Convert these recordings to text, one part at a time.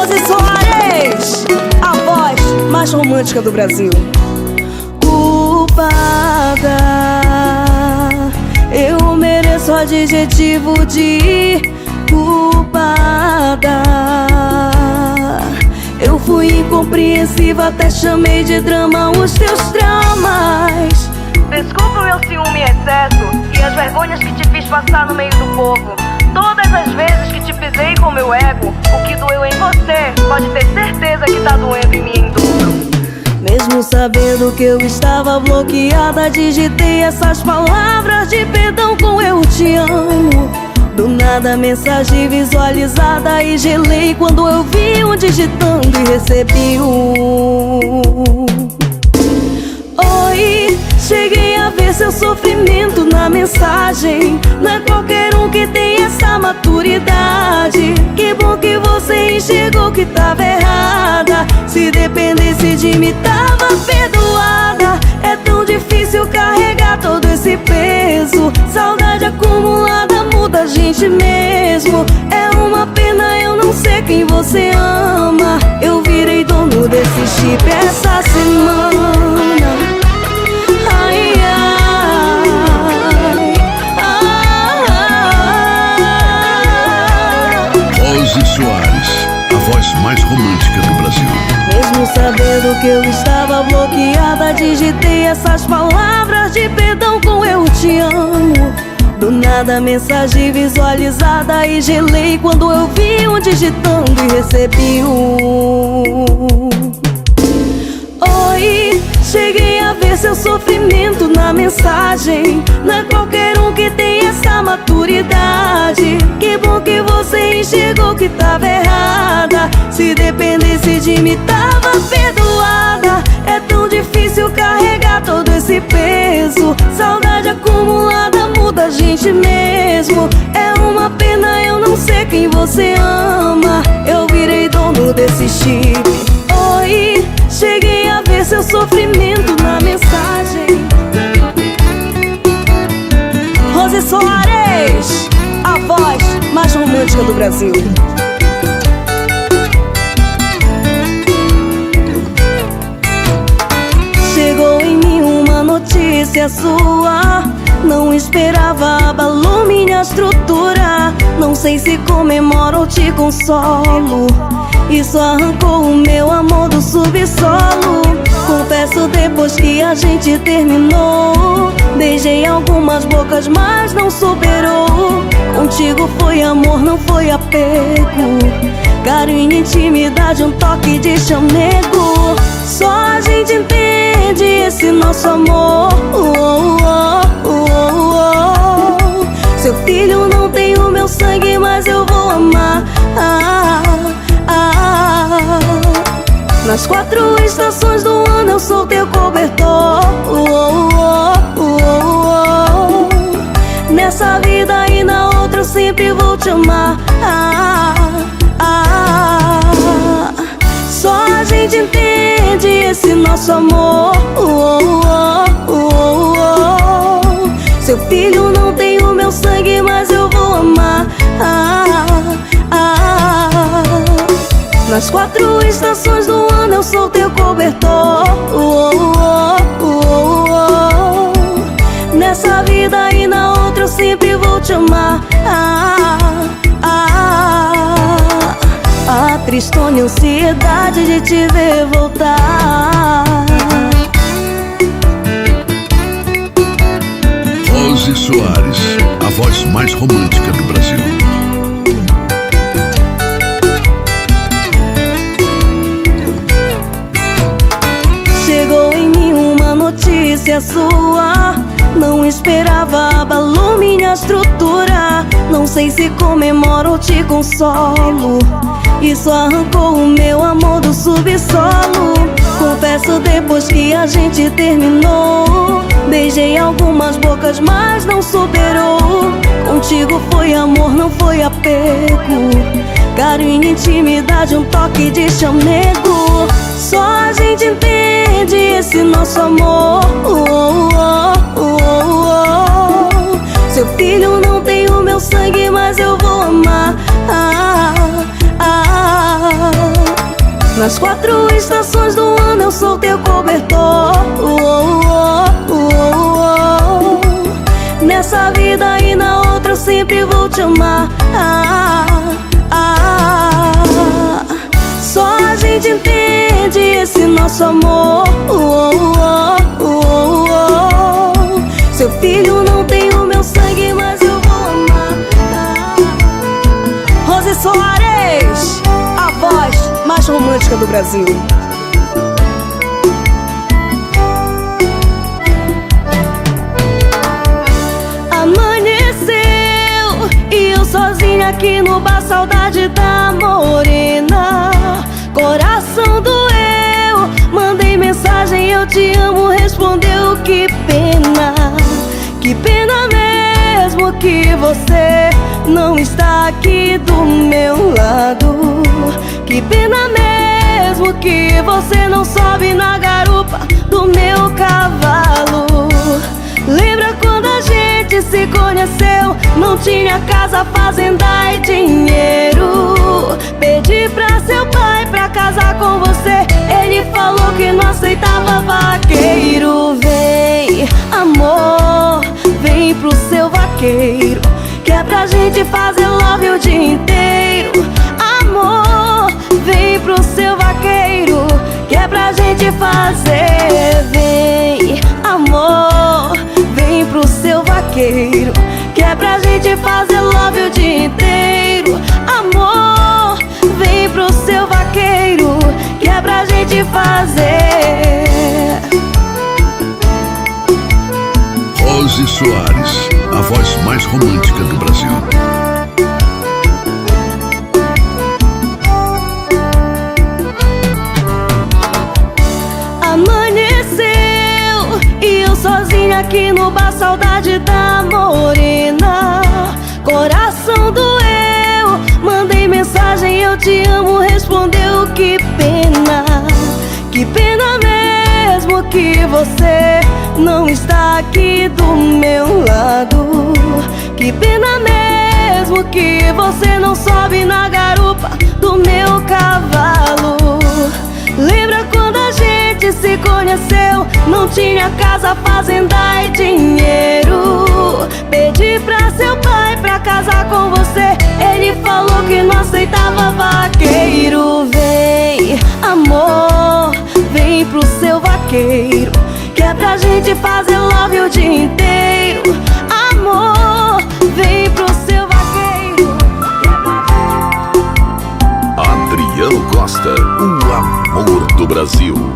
Rose Soares, a voz mais romântica do Brasil. Culpada, eu mereço o adjetivo de culpada. Eu fui incompreensiva, até chamei de drama os teus traumas. Desculpa o meu ciúme em excesso e as vergonhas que te fiz passar no meio do povo. Todas as vezes que te pisei com meu ego, o que doeu em você, pode ter certeza que tá doendo em mim em dobro. Mesmo sabendo que eu estava bloqueada, digitei essas palavras de perdão com eu te amo. Do nada a mensagem visualizada e gelei quando eu vi um digitando e recebi um oi. Cheguei a ver seu sofrimento na mensagem. Não é qualquer um que tem essa maturidade. Que bom que você enxergou que tava errada. Se dependesse de mim tava perdoada. É tão difícil carregar todo esse peso. Saudade acumulada muda a gente mesmo. É uma pena eu não sei quem você ama. Eu virei dono desse chip essa semana. Rose Soares, a voz mais romântica do Brasil. Mesmo sabendo que eu estava bloqueada, digitei essas palavras de perdão com eu te amo. Do nada a mensagem visualizada e gelei quando eu vi um digitando e recebi um oi. Cheguei a ver seu sofrimento na mensagem. Não é qualquer um que tem essa maturidade. Que bom que você enxergou que tava errada. Se dependesse de mim tava perdoada. É tão difícil carregar todo esse peso. Saudade acumulada muda a gente mesmo. É uma pena eu não sei quem você ama. Eu virei dono desse chip. Oi, cheguei a ver seu sofrimento na mensagem. Rose Soares, a voz mais romântica do Brasil. Chegou em mim uma notícia sua. Não esperava, abalou minha estrutura. Não sei se comemoro ou te consolo. Isso arrancou o meu amor do subsolo. Confesso depois que a gente terminou. Beijei algumas bocas, mas não superou. Contigo foi amor, não foi apego. Carinho, intimidade, um toque de chamego. Só a gente entende esse nosso amor. Seu filho não tem o meu sangue, mas eu vou amar. Nas 4 estações do ano eu sou teu cobertor. Nessa vida e na outra eu sempre vou te amar. Só a gente entende esse nosso amor. Seu filho não tem o meu sangue, mas eu vou amar. Nas 4 estações do ano eu sou teu cobertor. Nessa vida e na outra eu sempre vou te amar. A tristona ansiedade de te ver voltar. Rose Soares, a voz mais romântica do Brasil. Chegou em mim uma notícia sua. Não esperava, abalou minha estrutura. Não sei se comemoro ou te consolo. Isso arrancou o meu amor do subsolo. Confesso depois que a gente terminou. Beijei algumas bocas, mas não superou. Contigo foi amor, não foi apego. Carinho, intimidade, um toque de chamego. Só a gente entende esse nosso amor. Seu filho não tem o meu sangue, mas eu vou amar. Só a gente entende esse nosso amor. Seu filho não tem o meu sangue, mas eu vou amar. Rose Soares, a voz mais romântica do Brasil. Amanheceu e eu sozinha aqui no bar, saudade da morena. Coração doeu, mandei mensagem, eu te amo, respondeu que pena. Que pena mesmo que você não está aqui do meu lado. Que pena mesmo que você não sobe na garupa do meu cavalo. Lembra quando a gente se conheceu? Não tinha casa, fazenda e dinheiro. Pedi pra seu pai pra casar com você, ele falou que não aceitava vaqueiro. Vem, amor, vem pro seu vaqueiro, que é pra gente fazer love o dia inteiro. Amor, vem pro seu vaqueiro, que é pra gente fazer. Vem, amor, vem pro seu vaqueiro, que é pra gente fazer love o dia inteiro. Amor, vem pro seu vaqueiro, que é pra gente fazer. Rose Soares, a voz mais romântica do Brasil. Amanheceu e eu sozinha aqui no bar, saudade da morena. Coração doeu, mandei mensagem, eu te amo, respondeu que pena. Que pena mesmo que você não está aqui do meu lado. Que pena mesmo que você não sobe na garupa do meu cavalo. Lembra quando a gente se conheceu? Não tinha casa, fazenda e dinheiro. Pedi pra seu pai pra casar com você, ele falou que não aceitava vaqueiro. Vem, amor, vem pro seu vaqueiro, que é pra gente fazer love o dia inteiro. Amor, vem pro seu vaqueiro. Adriano Costa, o amor do Brasil.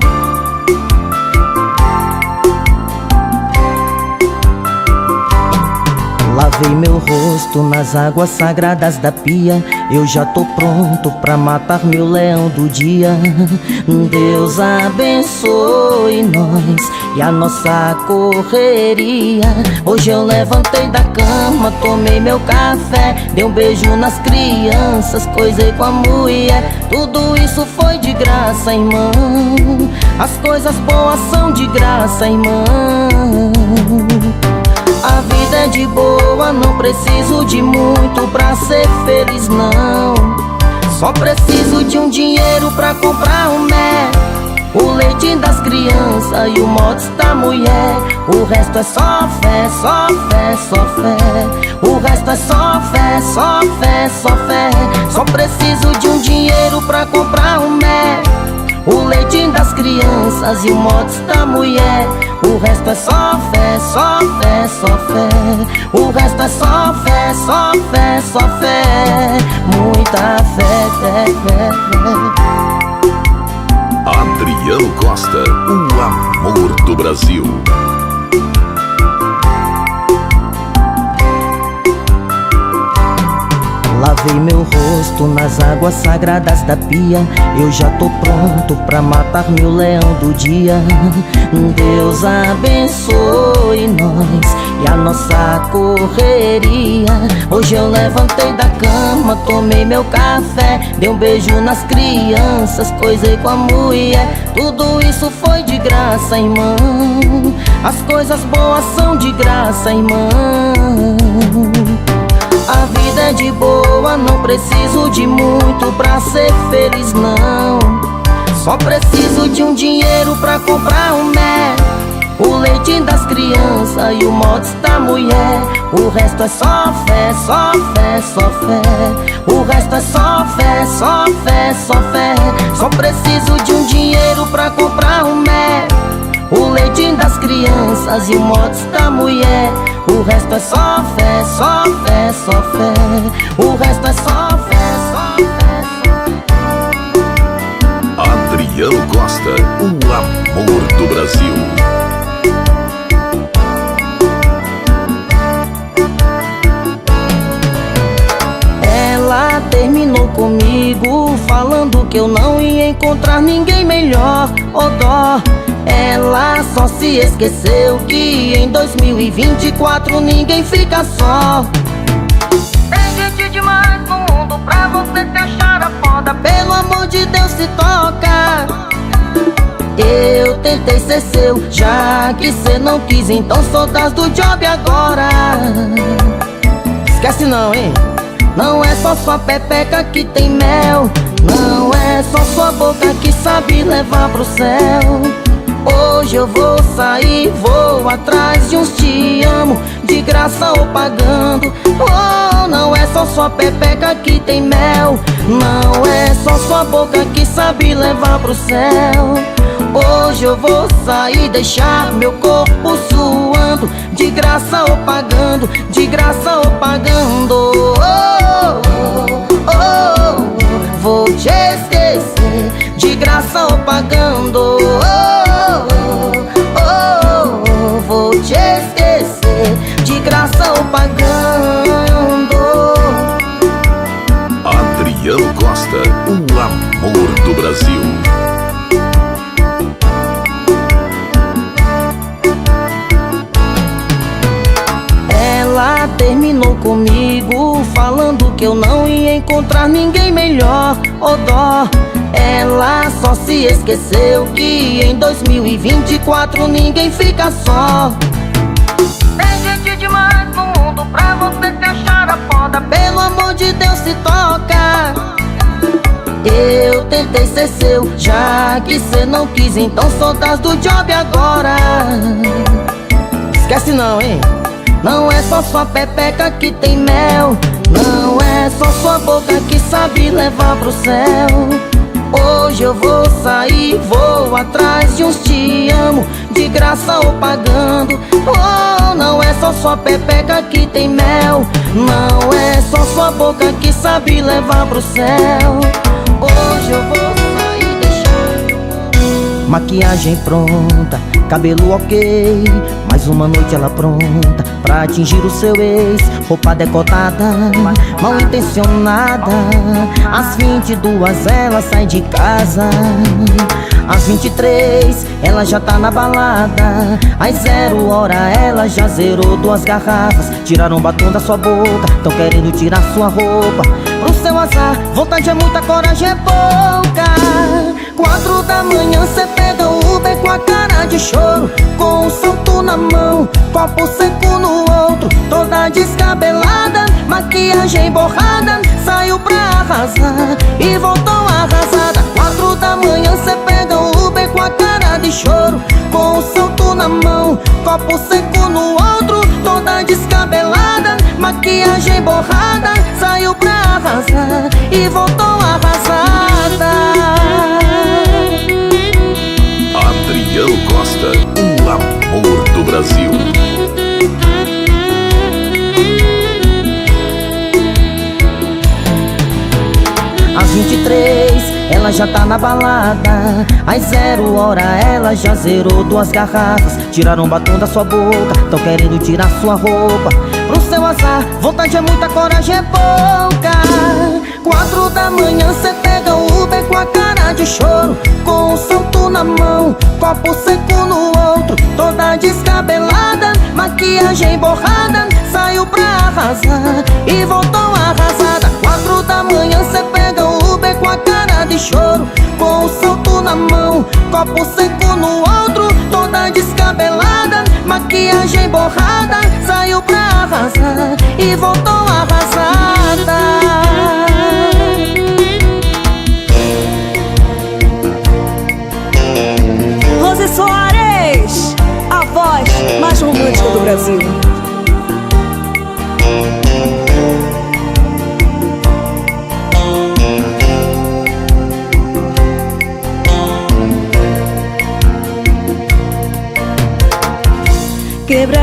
Lavei meu rosto nas águas sagradas da pia, eu já tô pronto pra matar meu leão do dia. Deus abençoe nós e a nossa correria. Hoje eu levantei da cama, tomei meu café, dei um beijo nas crianças, coisei com a mulher. Tudo isso foi de graça, irmão. As coisas boas são de graça, irmão. A vida é de boa, não preciso de muito pra ser feliz, não. Só preciso de um dinheiro pra comprar um mé, o leite das crianças e o mods da mulher. O resto é só fé, só fé, só fé. O resto é só fé, só fé, só fé. Só preciso de um dinheiro pra comprar um mé, o leite das crianças e o mods da mulher. O resto é só fé, só fé, só fé. O resto é só fé, só fé, só fé. Muita fé, fé, fé, fé. Adriano Costa, o amor do Brasil. Lavei meu rosto nas águas sagradas da pia, eu já tô pronto pra matar meu leão do dia. Deus abençoe nós e a nossa correria. Hoje eu levantei da cama, tomei meu café, dei um beijo nas crianças, coisei com a mulher. Tudo isso foi de graça, irmão. As coisas boas são de graça, irmão. A vida é de boa, não preciso de muito pra ser feliz, não. Só preciso de um dinheiro pra comprar um mé, o leite das crianças e o motes da mulher. O resto é só fé, só fé, só fé. O resto é só fé, só fé, só fé. Só preciso de um dinheiro pra comprar um mel, o leite das crianças e o motes da mulher. O resto é só fé, só fé, só fé. O resto é só fé, só fé, só fé. Adriano Costa, o amor do Brasil. Ela terminou comigo falando que eu não ia encontrar ninguém melhor. Oh dó, ela só se esqueceu que em 2024 ninguém fica só. Tem gente demais no mundo pra você se achar a foda. Pelo amor de Deus, se toca. Eu tentei ser seu, já que cê não quis, então sou das do job agora. Esquece não, hein? Não é só sua pepeca que tem mel, não é só sua boca que sabe levar pro céu. Hoje eu vou sair, vou atrás de uns te amo, de graça ou pagando. Oh, não é só sua pepeca que tem mel, não é só sua boca que sabe levar pro céu. Hoje eu vou sair, deixar meu corpo suando, de graça ou pagando, de graça ou pagando. Oh, oh, oh, vou te esquecer, de graça ou pagando. Oh, oh, oh, vou te esquecer, de graça ou pagando. Adriano Costa, o amor do Brasil. Ela terminou comigo falando que eu não ia encontrar ninguém melhor. Oh dó, ela só se esqueceu que em 2024 ninguém fica só. Tem gente demais no mundo pra você se achar a foda. Pelo amor de Deus, se toca. Eu tentei ser seu, já que cê não quis, então sou das do job agora. Esquece não, hein? Não é só sua pepeca que tem mel, não é só sua boca que sabe levar pro céu. Hoje eu vou sair, vou atrás de uns te amo, de graça ou pagando. Oh, não é só sua pepeca que tem mel, não é só sua boca que sabe levar pro céu. Hoje eu vou sair, deixar maquiagem pronta, cabelo ok, mais uma noite ela pronta pra atingir o seu ex. Roupa decotada, mal intencionada. Às 22 ela sai de casa, às 23 ela já tá na balada, às 0 hora ela já zerou 2 garrafas. Tiraram o batom da sua boca, tão querendo tirar sua roupa. Pro seu azar, vontade é muita, coragem é pouca. 4 da manhã cê pega o Uber com a cara de choro, com um salto na mão, copo seco no outro, toda descabelada, maquiagem borrada, saiu pra arrasar e voltou arrasada. 4 da manhã cê pega o Uber com a cara de choro, com um salto na mão, copo seco no outro, toda descabelada, maquiagem borrada, saiu pra arrasar e voltou arrasada. Adriano Costa, o amor do Brasil. Às 23 ela já tá na balada, às 0 hora ela já zerou 2 garrafas. Tiraram o batom da sua boca, tão querendo tirar sua roupa. Pro seu azar, vontade é muita, coragem é pouca. 4 da manhã cê pega o Uber com a cara de choro, com um salto na mão, copo seco no outro, toda descabelada, maquiagem borrada, saiu pra arrasar e voltou arrasada. 4 da manhã cê pega o Uber com a cara de choro, com um salto na mão, copo seco no outro, toda descabelada, maquiagem borrada, saiu pra arrasar e voltou arrasada. Rose Soares, a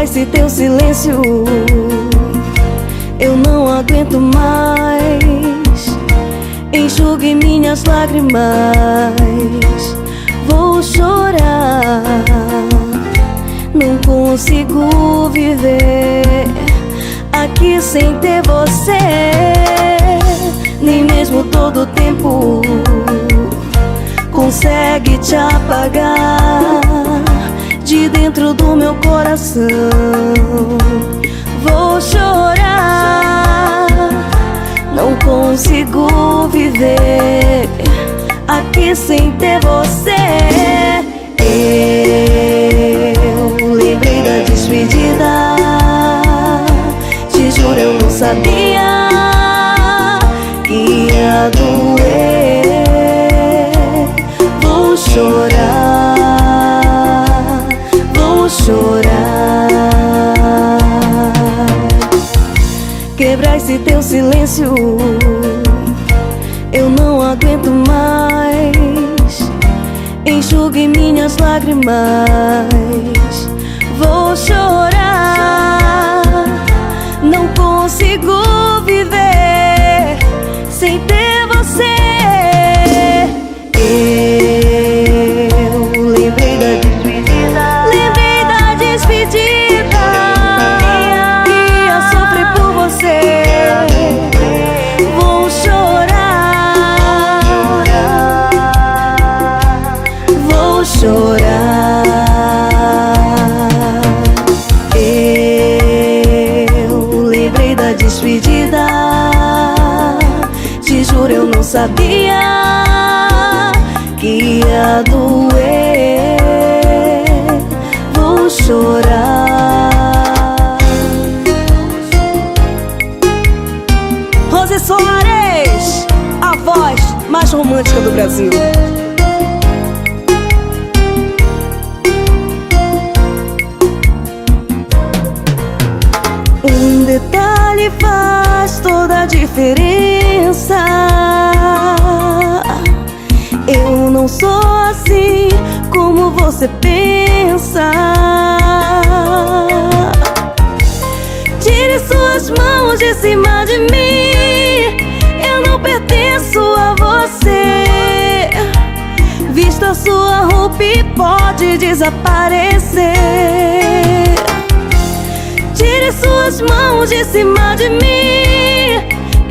Quebrar esse teu silêncio, eu não aguento mais. Enxugue minhas lágrimas, vou chorar. Não consigo viver aqui sem ter você. Nem mesmo todo tempo consegue te apagar de dentro do meu coração. Vou chorar, não consigo viver aqui sem ter você. Eu lembrei da despedida, te juro eu não sabia que ia doer. Vou chorar, vou chorar. Quebrar esse teu silêncio, eu não aguento mais. Enxugue minhas lágrimas, vou chorar. Não consigo viver sem ter você. Eu lembrei da despedida, lembrei da despedida, que ia sofrer por você. Vou chorar, vou chorar. Eu lembrei da despedida, te juro eu não sabia que ia doer. Vou chorar. Rose Soares, a voz mais romântica do Brasil. Um detalhe faz toda a diferença. Eu não sou assim como você pensa. Tire suas mãos de cima de mim, eu não pertenço a você. Vista sua roupa e pode desaparecer. Tire suas mãos de cima de mim,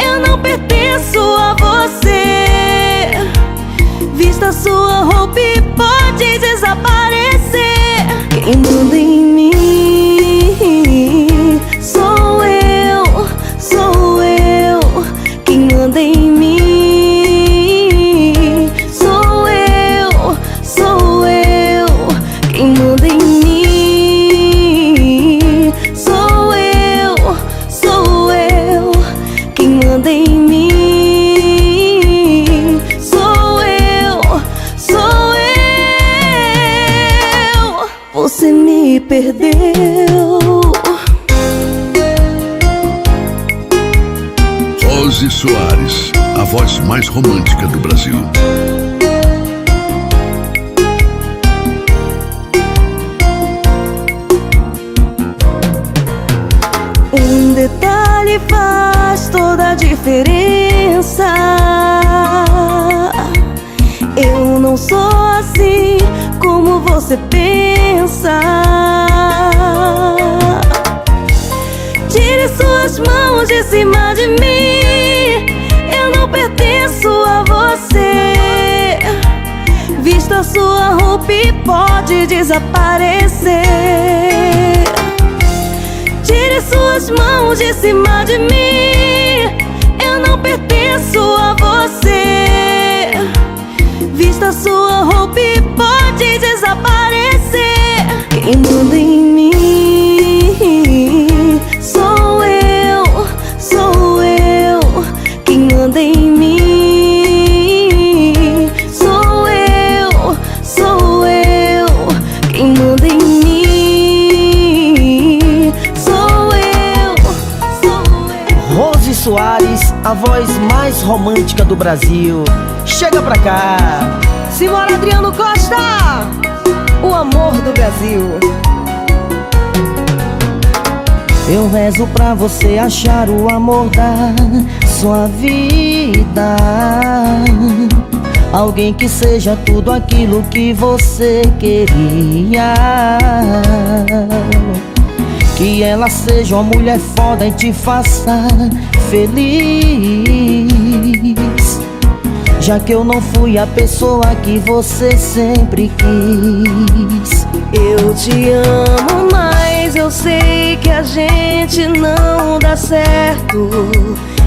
eu não pertenço a você. Vista sua roupa e pode desaparecer. Quem manda em mim sou eu, sou eu. Quem manda em mim sou eu, sou eu. Quem manda em mim sou eu, sou eu. Quem manda em mim sou eu, sou eu. Você me perdeu. Rose Soares, a voz mais romântica do Brasil. Um detalhe faz toda a diferença. Eu não sou assim como você pensa. Tire suas mãos de cima de mim, eu não pertenço a você. Vista sua roupa e pode desaparecer. Tire suas mãos de cima de mim, eu não pertenço a você. Vista sua roupa e pode desaparecer. Quem manda em mim sou eu, sou eu. Quem manda em mim sou eu, sou eu. Quem manda em mim sou eu, sou eu. Rose Soares, a voz mais romântica do Brasil. Chega pra cá. Simbora, Adriano Costa, o amor do Brasil. Eu rezo pra você achar o amor da sua vida. Alguém que seja tudo aquilo que você queria. Que ela seja uma mulher foda e te faça feliz. Já que eu não fui a pessoa que você sempre quis. Eu te amo, mas eu sei que a gente não dá certo.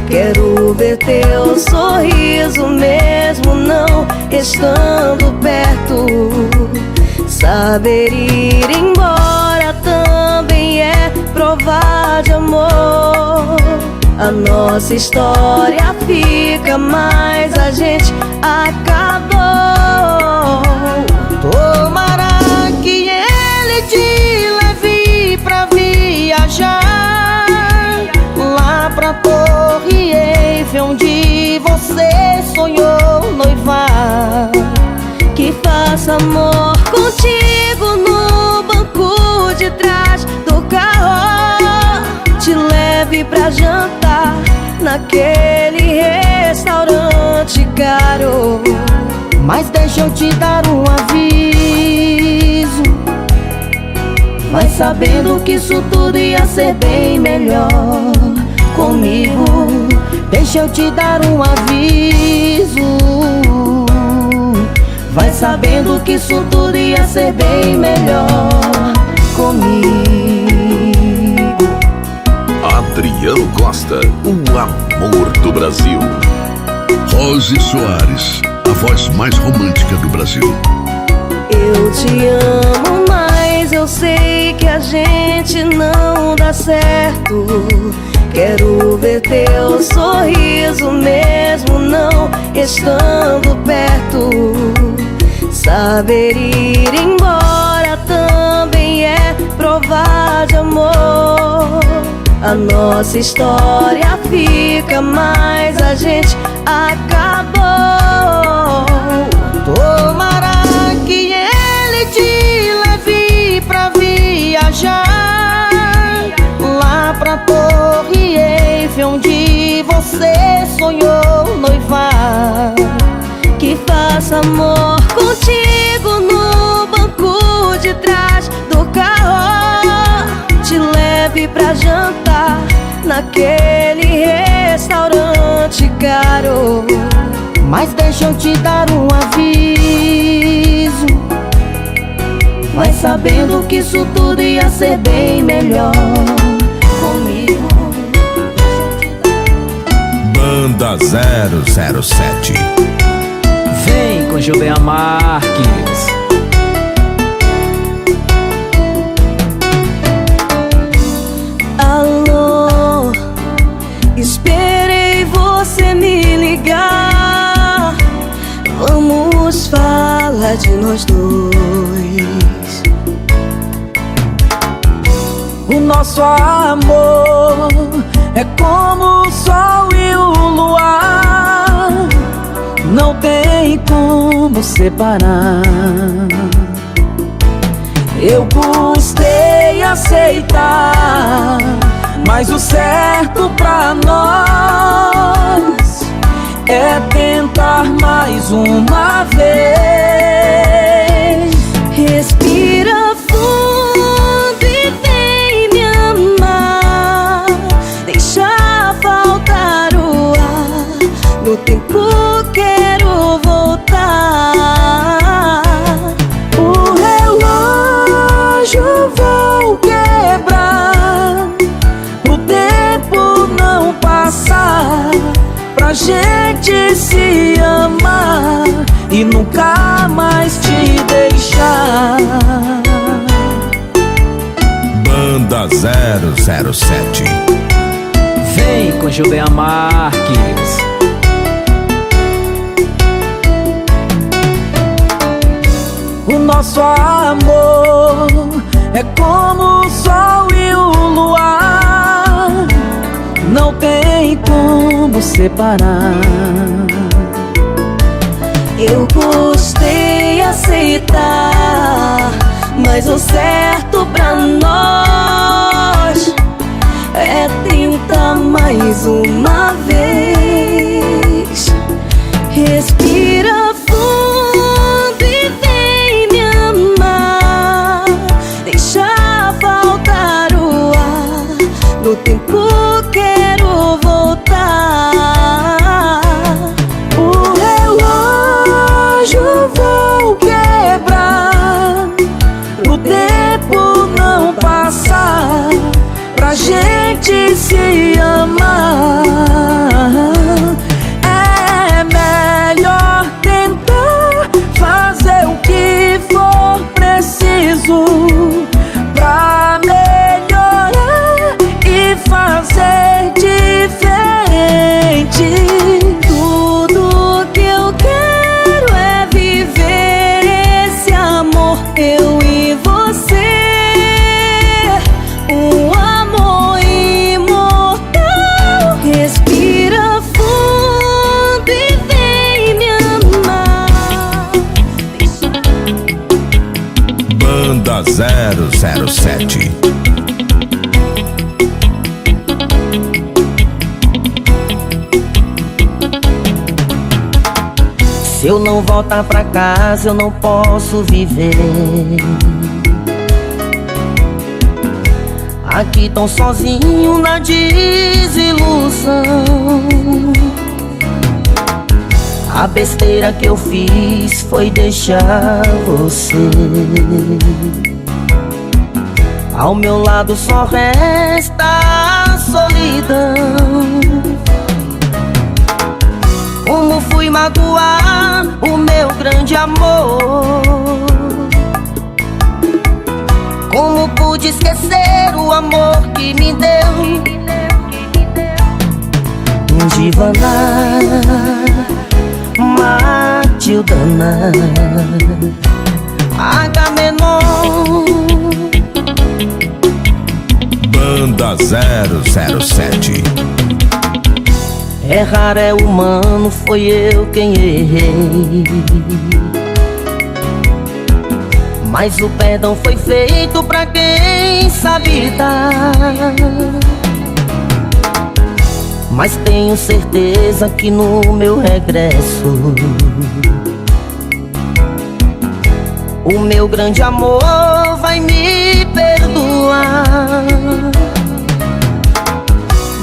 Quero ver teu sorriso mesmo não estando perto. Saber ir embora também é provar de amor. A nossa história fica, mas a gente acabou. Tomara que ele te leve pra viajar lá pra Torre Eiffel, onde você sonhou noivar. Que faça amor contigo no banco de trás do carro. Te leve pra jantar naquele restaurante caro. Mas deixa eu te dar um aviso. Vai sabendo que isso tudo ia ser bem melhor comigo. Deixa eu te dar um aviso. Vai sabendo que isso tudo ia ser bem melhor comigo. Adriano Costa, o amor do Brasil. Rose Soares, a voz mais romântica do Brasil. Eu te amo, mas eu sei que a gente não dá certo. Quero ver teu sorriso mesmo não estando perto. Saber ir embora também é provar de amor. A nossa história fica, mas a gente acabou. Tomara que ele te leve pra viajar lá pra Torre Eiffel, onde você sonhou noivar. Que faça amor contigo no banco de trás do carro. Te leve pra jantar naquele restaurante caro. Mas deixa eu te dar um aviso. Vai sabendo que isso tudo ia ser bem melhor comigo. Banda 007. Vem com Julian Marques. Alô, esperei você me ligar. Vamos falar de nós dois. O nosso amor é como o sol e o luar. Não tem como separar. Eu custei aceitar, mas o certo pra nós é tentar mais uma vez. Respira fundo e vem me amar. Deixa faltar o ar. No tempo quero voltar. O relógio vai quebrar, o tempo não passar, pra gente se amar e nunca mais te deixar. Banda 007. Vem com Julian Marques. O nosso amor é como o sol e o luar. Não tem como separar. Eu custei aceitar, mas o certo pra nós é tentar mais uma vez. Respira fundo e vem me amar. Deixa faltar o ar. No tempo quero voltar. O relógio vou quebrar, pro tempo não passar, pra gente se amar. É melhor tentar fazer o que for preciso pra melhorar e fazer diferente. Tudo que eu quero é viver esse amor, eu e você. Um amor imortal. Respira fundo e vem me amar. Banda 007. Se eu não voltar pra casa, eu não posso viver. Aqui tão sozinho na desilusão. A besteira que eu fiz foi deixar você. Ao meu lado só resta a solidão. Como fui magoar o meu grande amor? Como pude esquecer o amor que me deu? Divana, Matildana, Agamenon. Banda 007. Errar é humano, foi eu quem errei. Mas o perdão foi feito pra quem sabe dar. Mas tenho certeza que no meu regresso o meu grande amor vai me perdoar.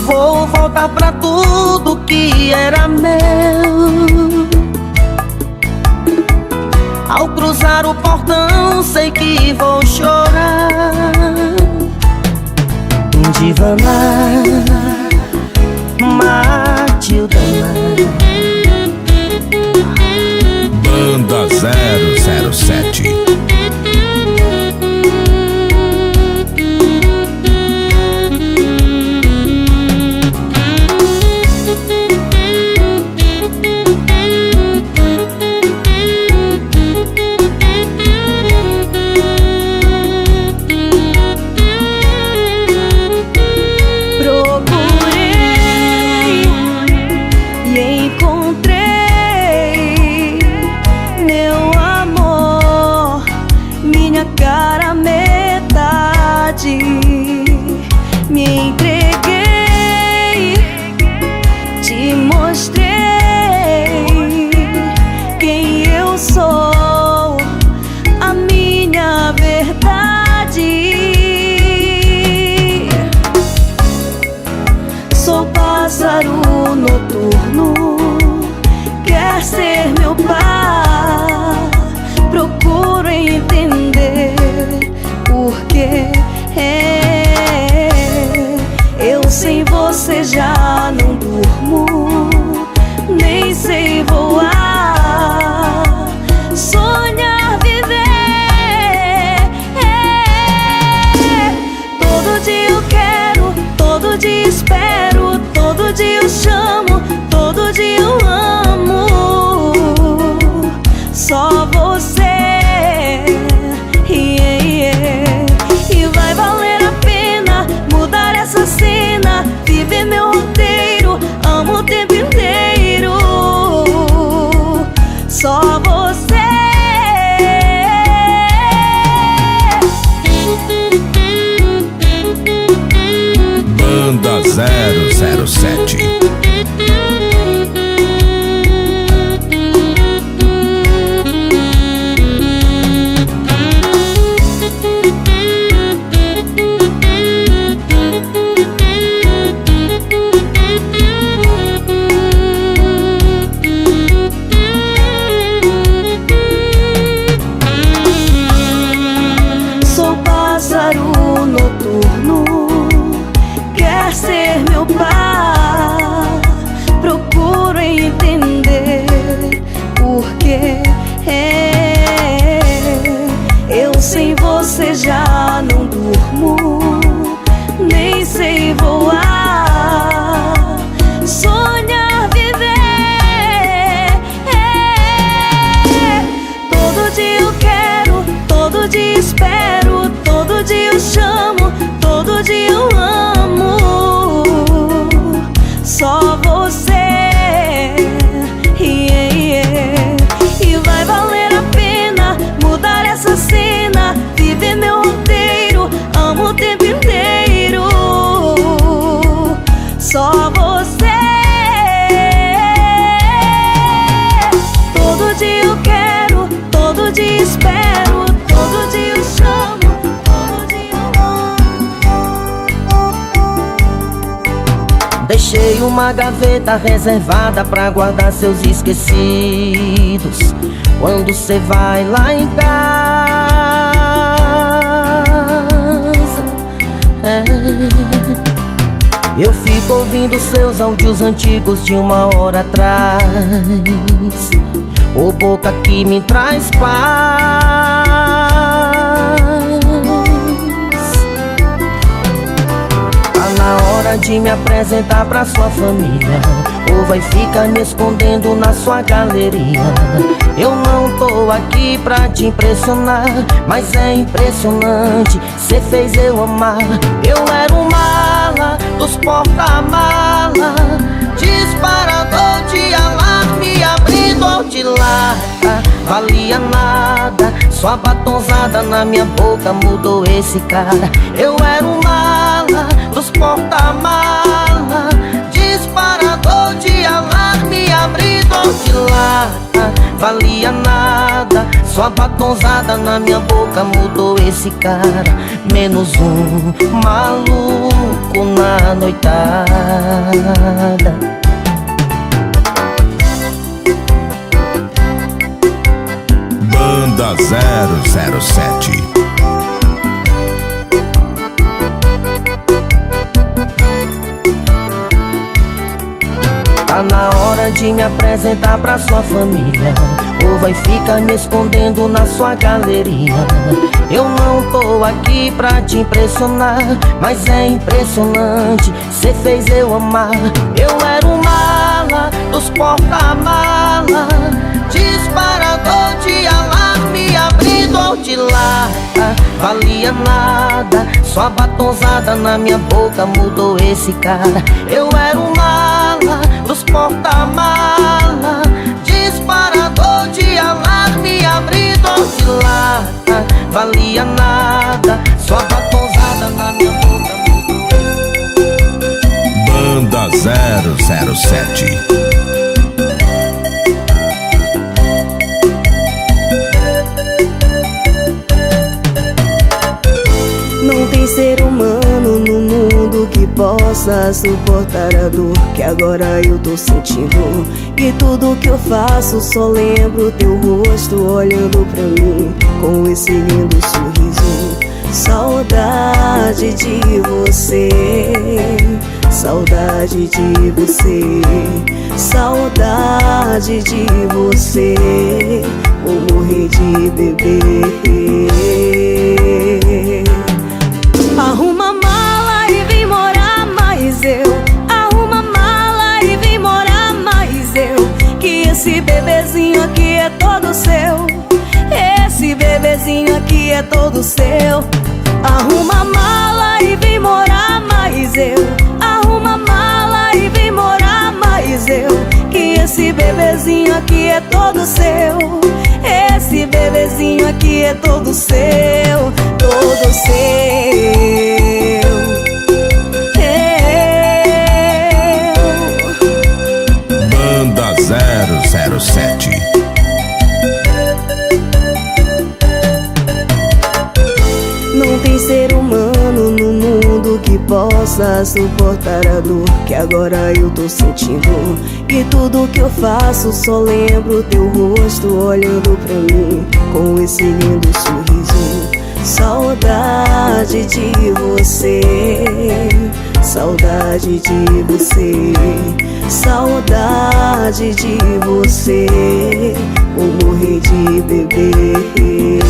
Vou voltar pra tudo que era meu. Ao cruzar o portão sei que vou chorar. Divana, Matildana. Banda 007. Cara metade, me entreguei, te mostrei quem eu sou, a minha verdade. Sou pássaro noturno, quer ser meu par. Procuro entender porque eu sem você já não durmo, nem sei voar, sonhar, viver. Todo dia eu quero, todo dia espero, todo dia eu chamo, todo dia eu amo. Só você. E vai valer a pena mudar essa cena, viver meu roteiro, amo o tempo inteiro. deixei uma gaveta reservada pra guardar seus esquecidos. Quando cê vai lá em casa, eu fico ouvindo seus áudios antigos de 1 hora atrás. Ô boca que me traz paz. Tá na hora de me apresentar pra sua família, ou vai ficar me escondendo na sua galeria. Eu não tô aqui pra te impressionar, mas é impressionante, cê fez eu amar. Eu era um mala dos porta-mala, disparador de alarme, abridor de lata. Valia nada, sua batonzada na minha boca mudou esse cara. Eu era um mala dos porta-mala, disparador de alarme, abridor de lata. Valia nada, sua batonzada na minha boca mudou esse cara. Menos um maluco na noitada. Banda 007. Tá na hora de me apresentar pra sua família, ou vai ficar me escondendo na sua galeria. Eu não tô aqui pra te impressionar, mas é impressionante, cê fez eu amar. Eu era um mala dos porta-mala, disparador de alarme, abridor de lata. Valia nada, sua batonzada na minha boca mudou esse cara. Eu era um mala dos porta-mala, disparador de alarme, abridor de lata. Valia nada, sua batonzada na minha boca mudou esse Banda 007. Não tem ser humano no mundo que possa suportar a dor que agora eu tô sentindo. E tudo que eu faço só lembro teu rosto olhando pra mim com esse lindo sorriso. Saudade de você, saudade de você, saudade de você. Vou morrer de beber. Arruma mala e vem morar mais eu. Arruma mala e vem morar mais eu. Que esse bebezinho aqui é todo seu. Esse bebezinho aqui é todo seu. Arruma mala e vem morar mais eu. Arruma mala e vem morar mais eu. Que esse bebezinho aqui é todo seu. Esse bebezinho aqui é todo seu. Todo seu. Banda 007. Não tem ser humano no mundo que possa suportar a dor que agora eu tô sentindo. E tudo que eu faço só lembro teu rosto olhando pra mim com esse lindo sorriso. Saudade de você, saudade de você, saudade de você. Vou morrer de beber.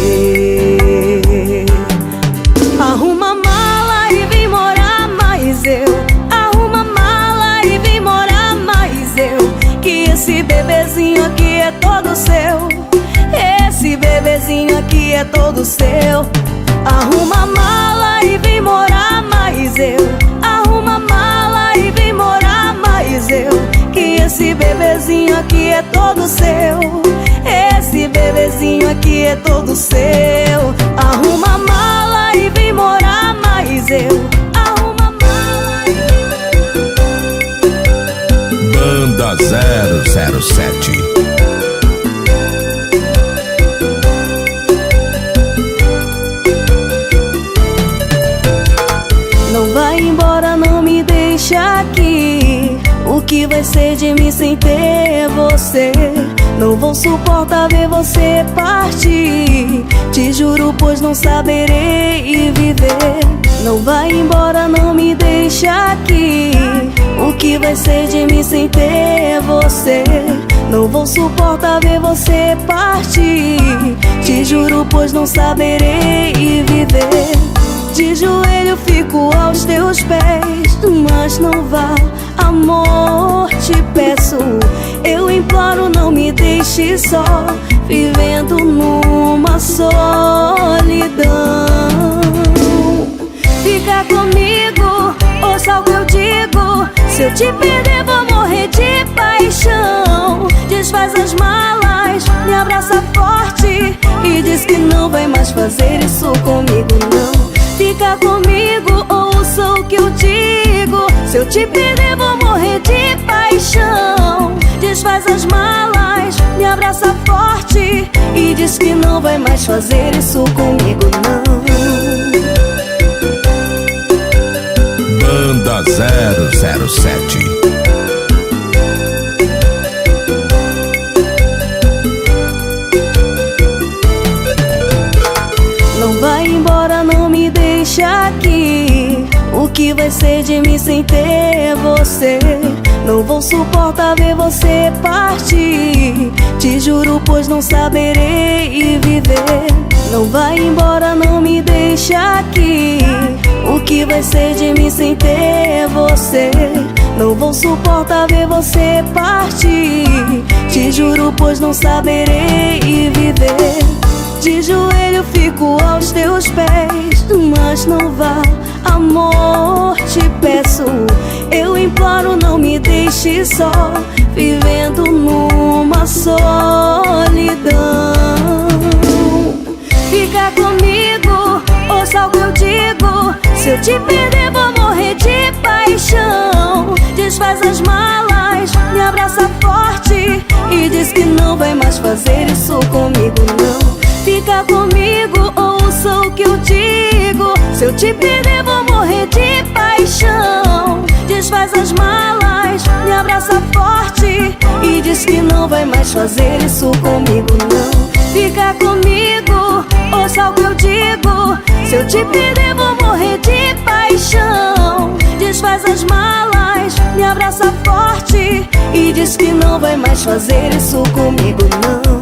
Arruma mala e vem morar mais eu. Arruma mala e vem morar mais eu. Que esse bebezinho aqui é todo seu. Esse bebezinho aqui é todo seu. Arruma mala e vem morar mais eu. Arruma mala e vem morar mais eu. Que esse bebezinho aqui é todo seu. Esse bebezinho aqui é todo seu. Arruma mala e vem morar mais eu. Arruma mala e Banda 007. Não vai embora, não me deixa aqui. vai ser de mim sem ter você? Não vou suportar ver você partir. Te juro, pois não saberei viver. Não vai embora, não me deixa aqui. O que vai ser de mim sem ter você? Não vou suportar ver você partir. Te juro, pois não saberei viver. De joelho fico aos teus pés, mas não vá, amor, te peço. Eu imploro, não me deixe só, vivendo numa solidão. Fica comigo, ouça o que eu digo. Se eu te perder vou morrer de paixão. Desfaz as malas, me abraça forte e diz que não vai mais fazer isso comigo, não. Fica comigo, ouça o que eu digo. Se eu te perder vou morrer de paixão. Desfaz as malas, me abraça forte e diz que não vai mais fazer isso comigo, não. Banda 007. Não vai embora, não me deixa aqui. O que vai ser de mim sem ter você? Não vou suportar ver você partir. Te juro, pois não saberei viver. Não vai embora, não me deixa aqui. O que vai ser de mim sem ter você? Não vou suportar ver você partir. Te juro, pois não saberei viver. De joelho fico aos teus pés, mas não vá, amor, te peço. Eu imploro, não me deixe só, vivendo numa solidão. Fica comigo, ouça o que eu digo. Se eu te perder vou morrer de paixão. Desfaz as malas, me abraça forte e diz que não vai mais fazer isso comigo, não. Fica comigo, ouça o que eu digo. Se eu te perder vou morrer de paixão. Desfaz as malas, me abraça forte e diz que não vai mais fazer isso comigo, não. Fica comigo, ouça o que eu digo. Se eu te perder vou morrer de paixão. Desfaz as malas, me abraça forte e diz que não vai mais fazer isso comigo, não.